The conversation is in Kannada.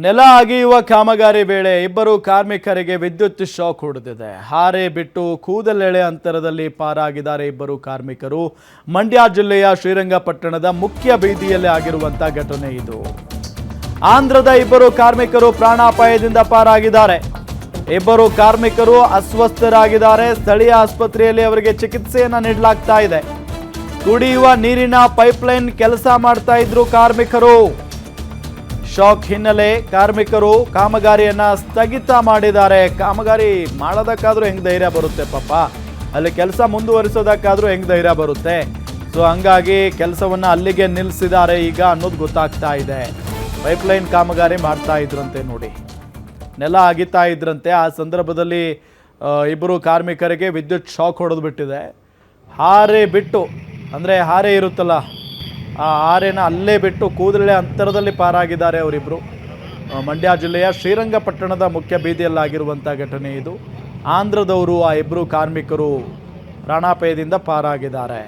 ನೆಲ ಅಗೆಯುವ ಕಾಮಗಾರಿ ವೇಳೆ ಇಬ್ಬರು ಕಾರ್ಮಿಕರಿಗೆ ವಿದ್ಯುತ್ ಶಾಕ್ ಹೊಡೆದಿದೆ. ಹಾರೆ ಬಿಟ್ಟು ಕೂದಲೆಳೆ ಅಂತರದಲ್ಲಿ ಪಾರಾಗಿದ್ದಾರೆ ಇಬ್ಬರು ಕಾರ್ಮಿಕರು. ಮಂಡ್ಯ ಜಿಲ್ಲೆಯ ಶ್ರೀರಂಗಪಟ್ಟಣದ ಮುಖ್ಯ ಬೀದಿಯಲ್ಲಿ ಆಗಿರುವಂತಹ ಘಟನೆ ಇದು. ಆಂಧ್ರದ ಇಬ್ಬರು ಕಾರ್ಮಿಕರು ಪ್ರಾಣಾಪಾಯದಿಂದ ಪಾರಾಗಿದ್ದಾರೆ. ಇಬ್ಬರು ಕಾರ್ಮಿಕರು ಅಸ್ವಸ್ಥರಾಗಿದ್ದಾರೆ. ಸ್ಥಳೀಯ ಆಸ್ಪತ್ರೆಯಲ್ಲಿ ಅವರಿಗೆ ಚಿಕಿತ್ಸೆಯನ್ನು ನೀಡಲಾಗ್ತಾ ಇದೆ. ಕುಡಿಯುವ ನೀರಿನ ಪೈಪ್ಲೈನ್ ಕೆಲಸ ಮಾಡ್ತಾ ಇದ್ರು ಕಾರ್ಮಿಕರು. ಶಾಕ್ ಹಿನ್ನೆಲೆ ಕಾರ್ಮಿಕರು ಕಾಮಗಾರಿಯನ್ನ ಸ್ಥಗಿತ ಮಾಡಿದ್ದಾರೆ. ಕಾಮಗಾರಿ ಮಾಡೋದಕ್ಕಾದ್ರೂ ಹೆಂಗ್ ಧೈರ್ಯ ಬರುತ್ತೆ ಪಾಪ, ಅಲ್ಲಿ ಕೆಲಸ ಮುಂದುವರಿಸೋದಕ್ಕಾದ್ರೂ ಹೆಂಗ್ ಧೈರ್ಯ ಬರುತ್ತೆ. ಸೊ ಹಂಗಾಗಿ ಕೆಲಸವನ್ನ ಅಲ್ಲಿಗೆ ನಿಲ್ಲಿಸಿದ್ದಾರೆ ಈಗ ಅನ್ನೋದು ಗೊತ್ತಾಗ್ತಾ ಇದೆ. ಪೈಪ್ಲೈನ್ ಕಾಮಗಾರಿ ಮಾಡ್ತಾ ಇದ್ರಂತೆ ನೋಡಿ, ನೆಲ ಅಗಿತಾ ಇದ್ರಂತೆ. ಆ ಸಂದರ್ಭದಲ್ಲಿ ಇಬ್ಬರು ಕಾರ್ಮಿಕರಿಗೆ ವಿದ್ಯುತ್ ಶಾಕ್ ಹೊಡೆದು ಬಿಟ್ಟಿದೆ. ಹಾರೆ ಬಿಟ್ಟು, ಅಂದರೆ ಹಾರೆ ಇರುತ್ತಲ್ಲ, ಆ ಹಾರೆನ ಅಲ್ಲೇ ಬಿಟ್ಟು ಕೂದಲೆಳೆ ಅಂತರದಲ್ಲಿ ಪಾರಾಗಿದ್ದಾರೆ ಅವರಿಬ್ಬರು. ಮಂಡ್ಯ ಜಿಲ್ಲೆಯ ಶ್ರೀರಂಗಪಟ್ಟಣದ ಮುಖ್ಯ ಬೀದಿಯಲ್ಲಾಗಿರುವಂಥ ಘಟನೆ ಇದು. ಆಂಧ್ರದವರು ಆ ಇಬ್ಬರು ಕಾರ್ಮಿಕರು ಪ್ರಾಣಾಪಾಯದಿಂದ ಪಾರಾಗಿದ್ದಾರೆ.